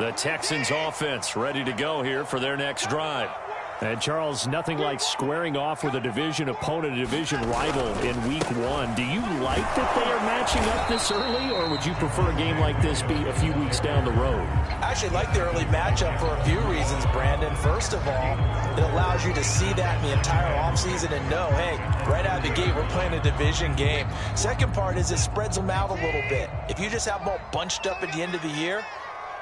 The Texans offense ready to go here for their next drive. And, Charles, nothing like squaring off with a division opponent, a division rival in Week 1. Do you like that they are matching up this early, or would you prefer a game like this be a few weeks down the road? I actually like the early matchup for a few reasons, Brandon. First of all, it allows you to see that in the entire offseason and know, hey, right out of the gate, we're playing a division game. Second part is it spreads them out a little bit. If you just have them all bunched up at the end of the year,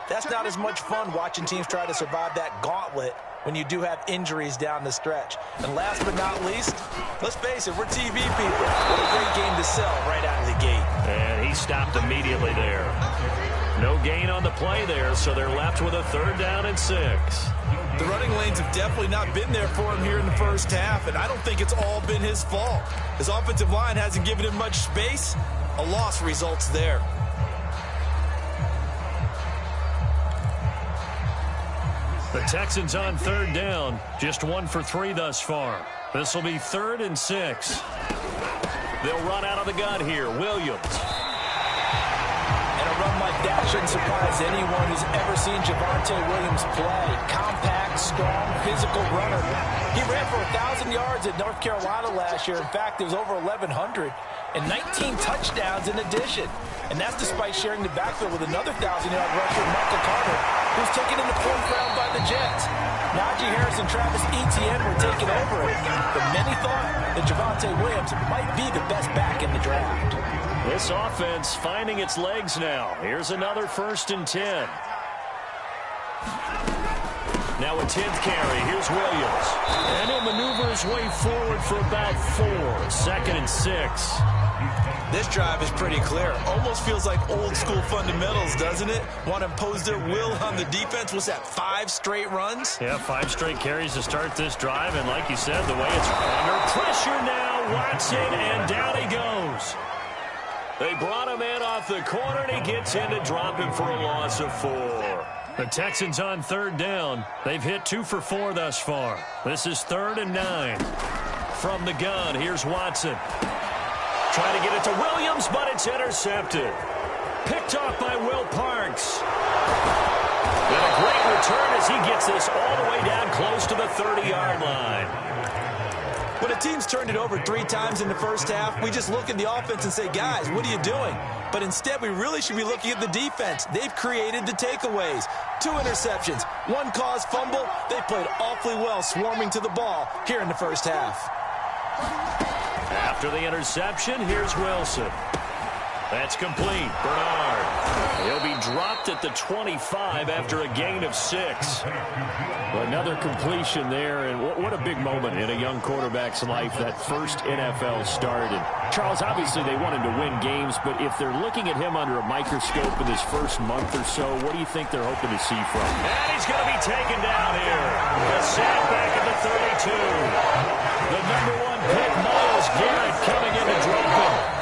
that's not as much fun watching teams try to survive that gauntlet when you do have injuries down the stretch. And last but not least, let's face it, we're TV people. What a great game to sell right out of the gate. And he stopped immediately there. No gain on the play there, so they're left with a 3rd down and 6. The running lanes have definitely not been there for him here in the first half, and I don't think it's all been his fault. His offensive line hasn't given him much space. A loss results there. The Texans on 3rd down, just 1 for 3 thus far. This will be 3rd and 6. They'll run out of the gun here. Williams. And a run like that shouldn't surprise anyone who's ever seen Javonte Williams play. Compact, strong, physical runner. He ran for 1,000 yards at North Carolina last year. In fact, it was over 1,100 and 19 touchdowns in addition. And that's despite sharing the backfield with another 1,000-yard rusher, Michael Carter, who's taken in the 4th round by the Jets. Najee Harris and Travis Etienne were taking over it, but many thought that Javonte Williams might be the best back in the draft. This offense finding its legs now. Here's another 1st and 10. Now a 10th carry. Here's Williams. And he'll maneuver his way forward for about 4. 2nd and 6. This drive is pretty clear. Almost feels like old school fundamentals, doesn't it? Want to impose their will on the defense. Was that 5 straight runs? Yeah, 5 straight carries to start this drive. And like you said, the way it's under pressure now. Watson, and down he goes. They brought him in off the corner, and he gets in to drop him for a loss of 4. The Texans on 3rd down. They've hit 2 for 4 thus far. This is 3rd and 9. From the gun, here's Watson. Trying to get it to Williams, but it's intercepted. Picked off by Will Parks. And a great return as he gets this all the way down close to the 30-yard line. When a team's turned it over 3 times in the first half, we just look at the offense and say, guys, what are you doing? But instead, we really should be looking at the defense. They've created the takeaways. 2 interceptions, 1 caused fumble. They played awfully well swarming to the ball here in the first half. After the interception, here's Wilson. That's complete. Bernard. He'll be dropped at the 25 after a gain of 6. Well, another completion there, and what a big moment in a young quarterback's life, that first NFL start. And Charles, obviously they want him to win games, but if they're looking at him under a microscope in his first month or so, what do you think they're hoping to see from him? And he's going to be taken down here. A sack back at the 32. The number 1 pick, Myles Garrett, coming in to drop him.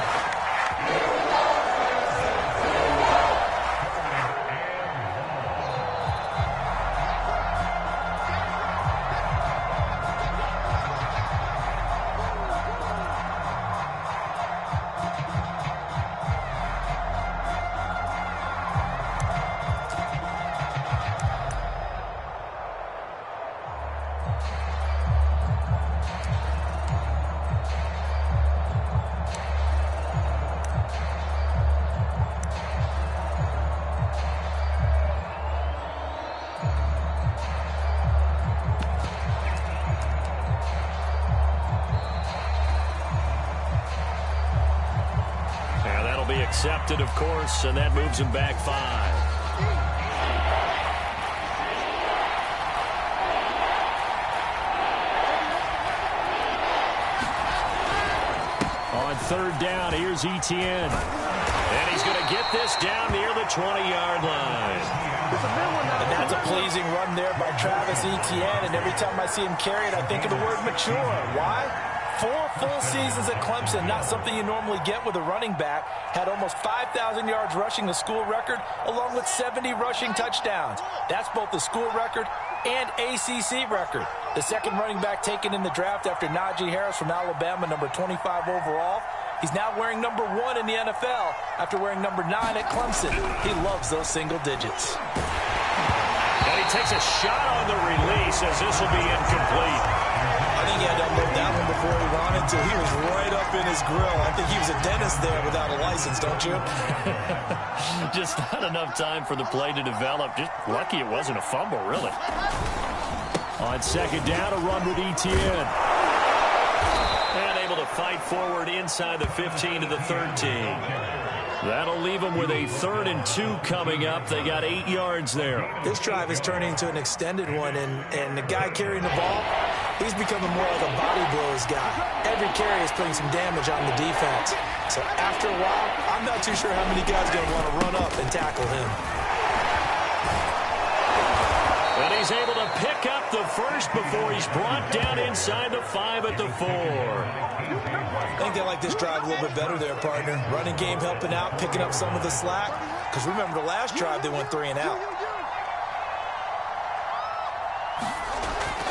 Accepted, of course, and that moves him back 5. On 3rd down, here's Etienne. And he's going to get this down near the 20-yard line. And that's a pleasing run there by Travis Etienne, and every time I see him carry it, I think of the word mature. Why? 4 full seasons at Clemson, not something you normally get with a running back. Had almost 5,000 yards rushing, the school record, along with 70 rushing touchdowns. That's both the school record and ACC record. The second running back taken in the draft after Najee Harris from Alabama, number 25 overall. He's now wearing number 1 in the NFL after wearing number 9 at Clemson. He loves those single digits. takes a shot on the release as this will be incomplete. I think he had to unload that one before he wanted to. He was right up in his grill. I think he was a dentist there without a license, don't you? Just not enough time for the play to develop. Just lucky it wasn't a fumble, really. On second down, a run with Etienne. And able to fight forward inside the 15 to the 13. That'll leave them with a 3rd and 2 coming up. They got 8 yards there. This drive is turning into an extended one, and the guy carrying the ball, he's becoming more like a body blows guy. Every carry is putting some damage on the defense. So after a while, I'm not too sure how many guys are going to want to run up and tackle him. And he's able to pick up the first before he's brought down inside the 5 at the 4. I think they like this drive a little bit better there, partner. Running game helping out, picking up some of the slack. Because remember the last drive, they went 3 and out.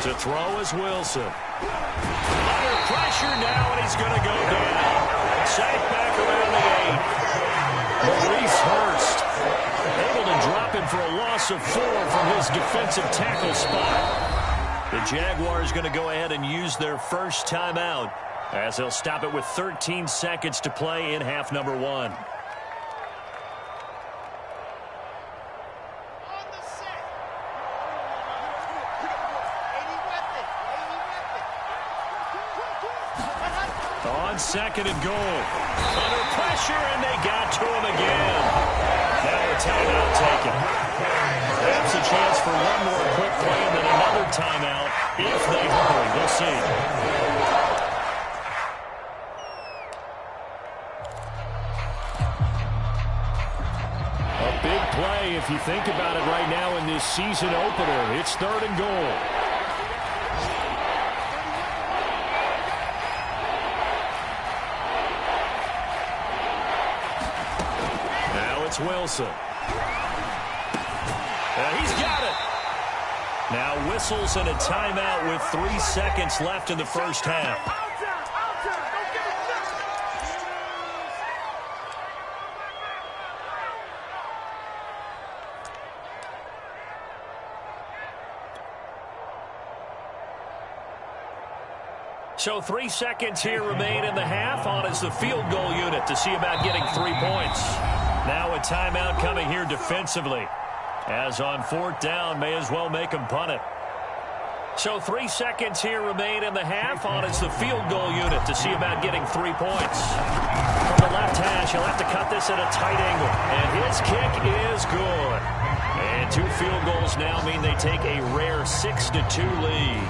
To throw is Wilson. Under pressure now, and he's going to go down. Sacked back around the 8. Maurice Hurst able to drop him for a loss of 4 from his defensive tackle spot. The Jaguars going to go ahead and use their first timeout as they'll stop it with 13 seconds to play in half number 1. On second and goal. Under pressure, and they got to him again. Now a timeout taken. Perhaps a chance for one more quick play and then another timeout if they hurry. We'll see. A big play if you think about it right now in this season opener. It's 3rd and goal. It's Wilson. He's got it. Now whistles and a timeout with 3 seconds left in the first half. So 3 seconds here remain in the half. On is the field goal unit to see about getting 3 points. Now a timeout coming here defensively. As on 4th down, may as well make them punt it. So 3 seconds here remain in the half. On is the field goal unit to see about getting 3 points. From the left hash, he'll have to cut this at a tight angle. And his kick is good. And 2 field goals now mean they take a rare 6-2 lead.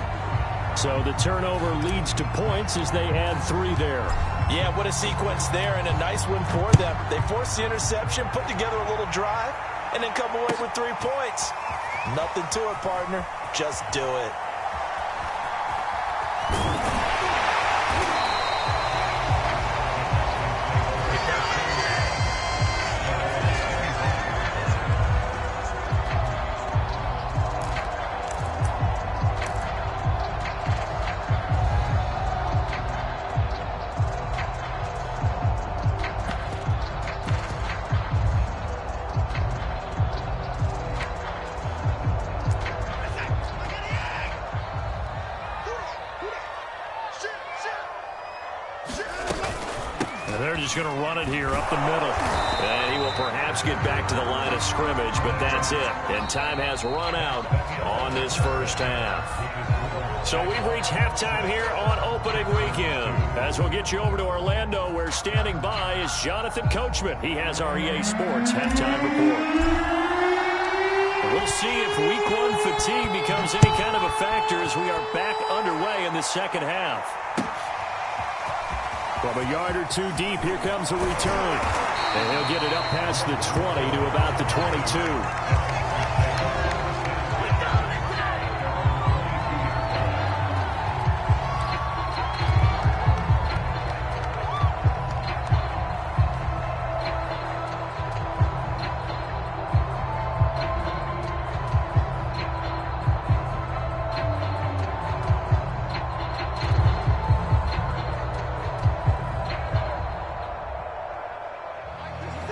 So the turnover leads to points as they add 3 there. Yeah, what a sequence there, and a nice win for them. They forced the interception, put together a little drive, and then come away with 3 points. Nothing to it, partner. Just do it. Going to run it here up the middle. And he will perhaps get back to the line of scrimmage, but that's it. And time has run out on this first half. So we've reached halftime here on opening weekend. As we'll get you over to Orlando, where standing by is Jonathan Coachman. He has our EA Sports halftime report. We'll see if week 1 fatigue becomes any kind of a factor as we are back underway in the second half. From a yard or 2 deep, here comes a return. And he'll get it up past the 20 to about the 22.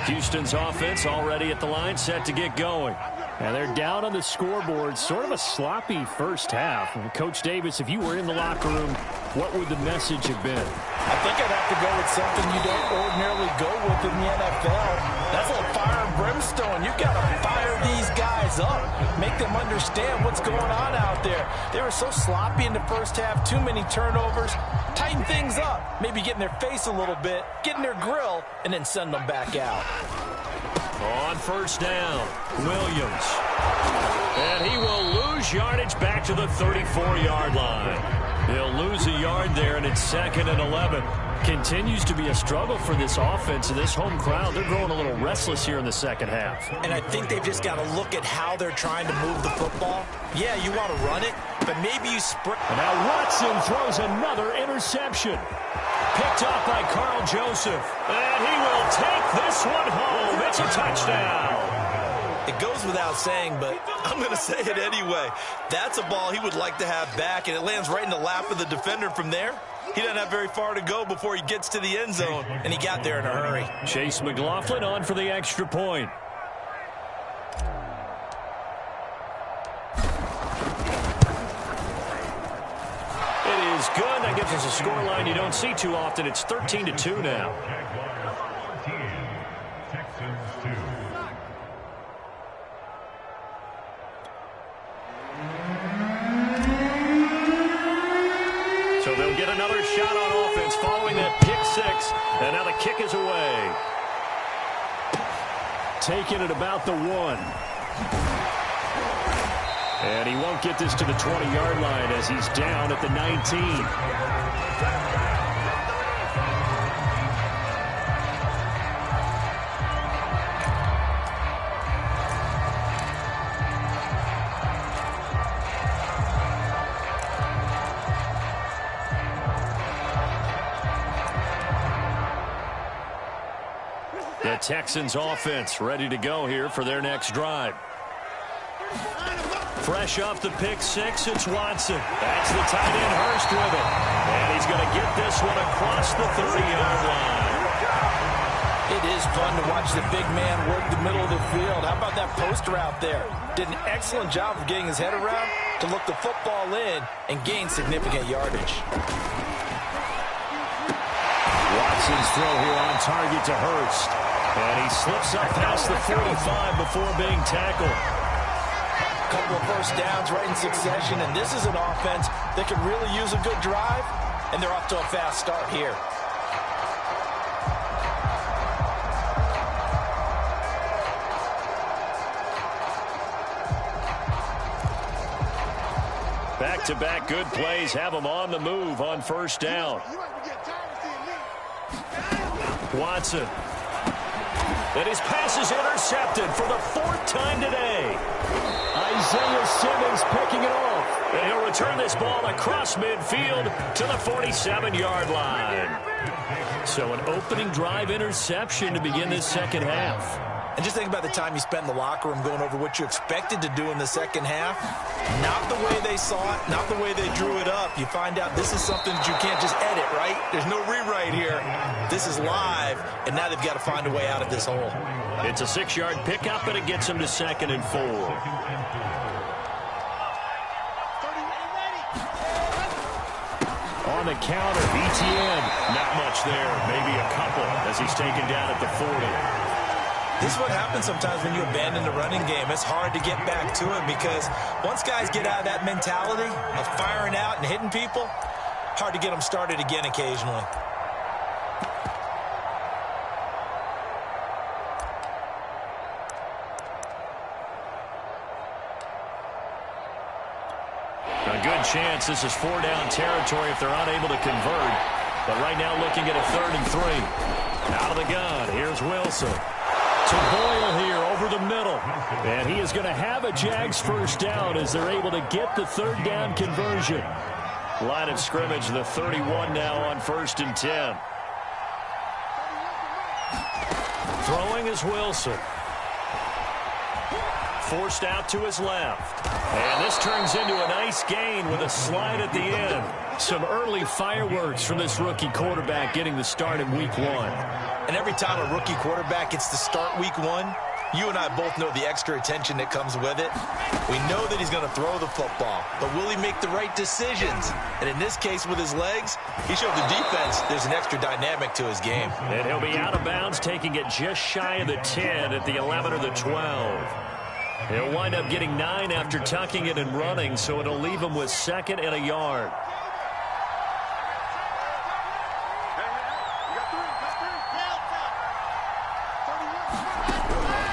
Houston's offense already at the line, set to get going. And they're down on the scoreboard. Sort of a sloppy first half. Coach Davis, if you were in the locker room, what would the message have been? I think I'd have to go with something you don't ordinarily go with in the NFL. That's a little fire and brimstone. You've got to fire these guys up. Make them understand what's going on out there. They were so sloppy in the first half. Too many turnovers. Tighten things up. Maybe get in their face a little bit. Get in their grill. And then send them back out. On first down, Williams. And he will lose yardage back to the 34-yard line. He'll lose a yard there, and it's 2nd and 11. Continues to be a struggle for this offense and this home crowd. They're growing a little restless here in the second half. And I think they've just got to look at how they're trying to move the football. Yeah, you want to run it, but maybe you sprint. And now Watson throws another interception. Picked off by Carl Joseph. And he will take this one home. It's a touchdown. It goes without saying, but I'm going to say it anyway. That's a ball he would like to have back, and it lands right in the lap of the defender from there. He doesn't have very far to go before he gets to the end zone, and he got there in a hurry. Chase McLaughlin on for the extra point. It is good. That gives us a scoreline you don't see too often. It's 13-2 now. So they'll get another shot on offense following that pick six. And now the kick is away. Taking it about the 1. And he won't get this to the 20-yard line as he's down at the 19. The Texans offense ready to go here for their next drive. Fresh off the pick six, it's Watson. That's the tight end Hurst with it. And he's going to get this one across the 30-yard line. It is fun to watch the big man work the middle of the field. How about that post route there? Did an excellent job of getting his head around to look the football in and gain significant yardage. Watson's throw here on target to Hurst. And he slips up past the 45 before being tackled. Couple of first downs right in succession, and this is an offense that could really use a good drive, and they're off to a fast start here. Back-to-back good plays have them on the move on first down. Watson. And his pass is intercepted for the 4th time today. Isaiah Simmons picking it off. And he'll return this ball across midfield to the 47-yard line. So an opening drive interception to begin this second half. And just think about the time you spent in the locker room going over what you expected to do in the second half. Not the way they saw it, not the way they drew it up. You find out this is something that you can't just edit, right? There's no rewrite here. This is live, and now they've got to find a way out of this hole. It's a 6-yard pickup, and it gets them to 2nd and 4. On the counter, ETN. Not much there, maybe a couple as he's taken down at the 40. This is what happens sometimes when you abandon the running game. It's hard to get back to it because once guys get out of that mentality of firing out and hitting people, hard to get them started again occasionally. A good chance this is 4-down territory if they're unable to convert. But right now looking at a 3rd and 3. Out of the gun, here's Wilson. To Boyle here over the middle. And he is going to have a Jags first down as they're able to get the 3rd down conversion. Line of scrimmage, the 31 now on 1st and 10. Throwing is Wilson. Forced out to his left. And this turns into a nice gain with a slide at the end. Some early fireworks from this rookie quarterback getting the start in week 1. And every time a rookie quarterback gets to start week 1, You and I both know the extra attention that comes with it. We know that he's going to throw the football, but will he make the right decisions? And in this case, with his legs, he showed the defense there's an extra dynamic to his game. And he'll be out of bounds, taking it just shy of the 10 at the 11 or the 12. He'll wind up getting 9 after tucking it and running, so it'll leave him with 2nd and a yard.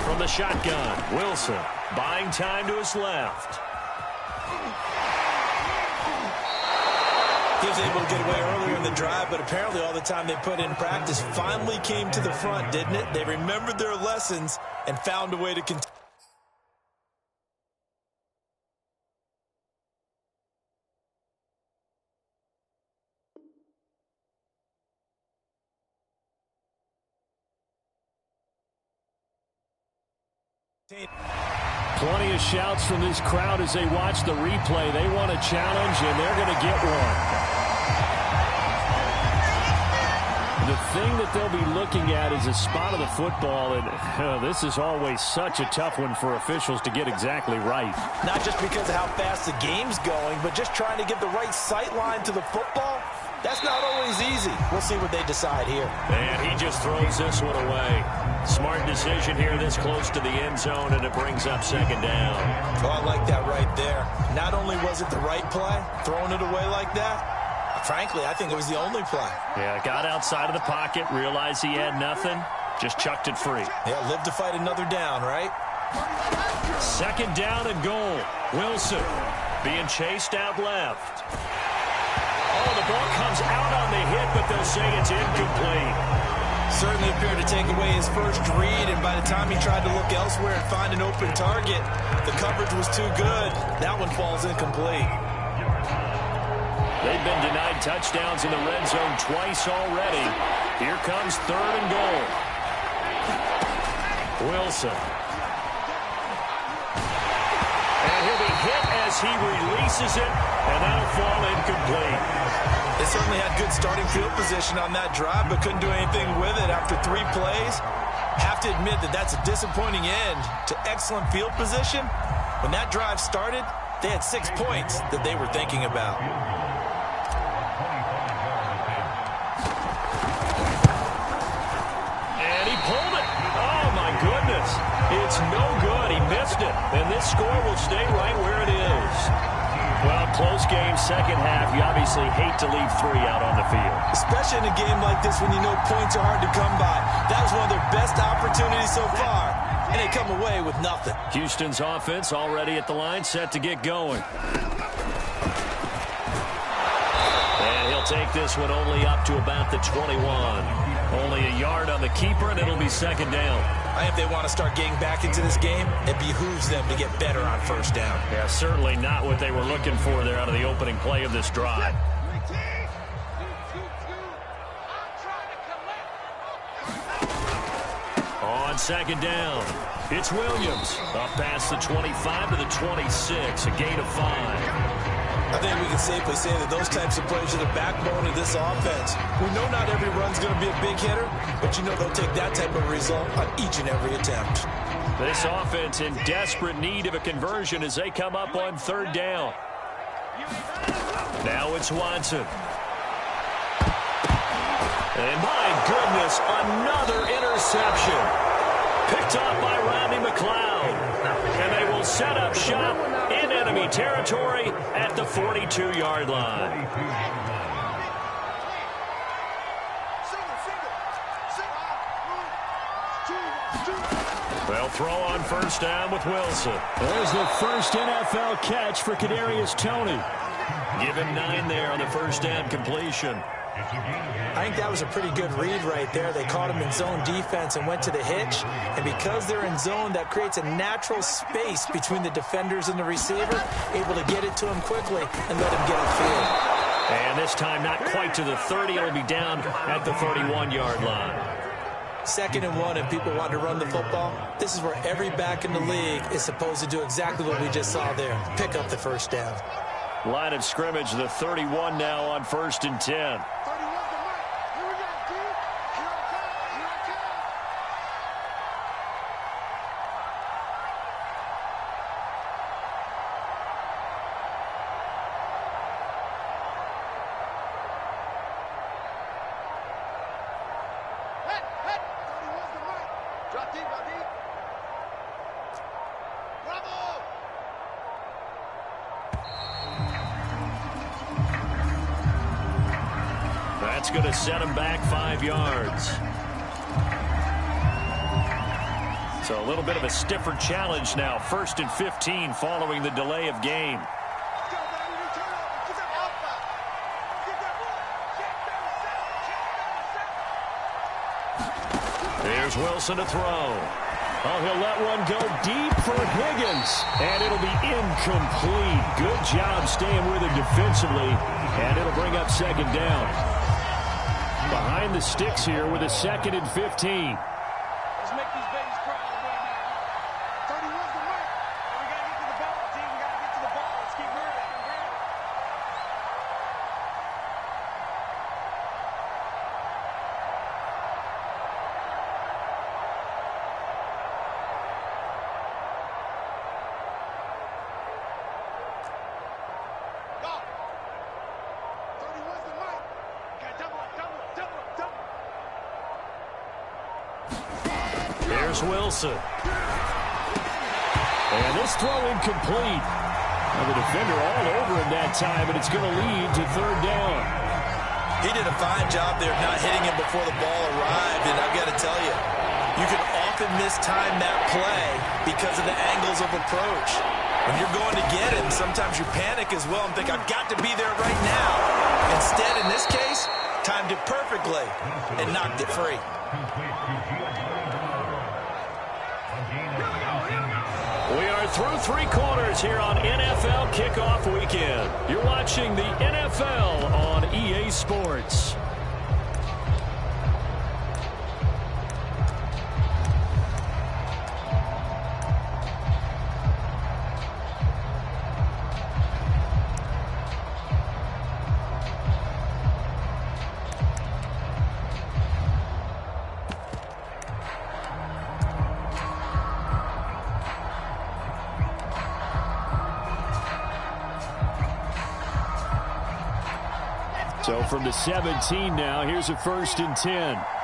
From the shotgun, Wilson buying time to his left. He was able to get away earlier in the drive, but apparently all the time they put in practice finally came to the front, didn't it? They remembered their lessons and found a way to continue. Plenty of shouts from this crowd as they watch the replay. They want a challenge, and they're going to get one. The thing that they'll be looking at is a spot of the football, and this is always such a tough one for officials to get exactly right. Not just because of how fast the game's going, but just trying to get the right sight line to the football. That's not always easy. We'll see what they decide here. And he just throws this one away. Smart decision here this close to the end zone, and it brings up 2nd down. Oh, I like that right there. Not only was it the right play, throwing it away like that, frankly, I think it was the only play. Yeah, got outside of the pocket, realized he had nothing, just chucked it free. Yeah, live to fight another down, right? 2nd down and goal. Wilson being chased out left. Oh, the ball comes out on the hit, but they'll say it's incomplete. Certainly appeared to take away his first read, and by the time he tried to look elsewhere and find an open target, the coverage was too good. That one falls incomplete. They've been denied touchdowns in the red zone twice already. Here comes 3rd and goal. Wilson. And he'll be hit as he releases it, and that'll fall incomplete. They certainly had good starting field position on that drive, but couldn't do anything with it after 3 plays. Have to admit that that's a disappointing end to excellent field position. When that drive started, they had 6 points that they were thinking about. And he pulled it. Oh, my goodness. It's no good. He missed it. And this score will stay right where it is. Well, close game, 2nd half. You obviously hate to leave 3 out on the field. Especially in a game like this when you know points are hard to come by. That was one of their best opportunities so far, and they come away with nothing. Houston's offense already at the line, set to get going. And he'll take this one only up to about the 21. Only a yard on the keeper, and it'll be 2nd down. I think if they want to start getting back into this game, it behooves them to get better on 1st down. Yeah, certainly not what they were looking for there out of the opening play of this drive. On 2nd down, it's Williams. Up past the 25 to the 26, a gain of 5. I think we can safely say that those types of plays are the backbone of this offense. We know not every run's going to be a big hitter, but you know they'll take that type of result on each and every attempt. This offense in desperate need of a conversion as they come up on 3rd down. Now it's Watson. And my goodness, another interception. Picked off by Rodney McLeod. And they will set up shop in enemy territory at the 42-yard line. They'll throw on 1st down with Wilson. There's the first NFL catch for Kadarius Toney. Give him 9 there on the 1st down completion. I think that was a pretty good read right there. They caught him in zone defense and went to the hitch. And because they're in zone, that creates a natural space between the defenders and the receiver, able to get it to him quickly and let him get upfield. And this time not quite to the 30. It'll be down at the 31-yard line. 2nd and 1, and people want to run the football. This is where every back in the league is supposed to do exactly what we just saw there. Pick up the 1st down. Line of scrimmage, the 31 now on 1st and 10. That's going to set him back 5 yards. So a little bit of a stiffer challenge now. 1st and 15 following the delay of game. Here's Wilson to throw. Oh, he'll let one go deep for Higgins. And it'll be incomplete. Good job staying with it defensively. And it'll bring up 2nd down. Behind the sticks here with a 2nd and 15. Let's make these babies cry right now. 31's the mark. And we got to get to the ball, team. We got to get to the ball. Let's keep moving. Here's Wilson. And this throw incomplete. Now the defender all over him that time, and it's going to lead to 3rd down. He did a fine job there not hitting him before the ball arrived, and I've got to tell you, you can often mistime that play because of the angles of approach. When you're going to get it, sometimes you panic as well and think, I've got to be there right now. Instead, in this case, timed it perfectly and knocked it free. We are through 3 quarters here on NFL Kickoff Weekend. You're watching the NFL on EA Sports. So from the 17 now, here's a 1st and 10.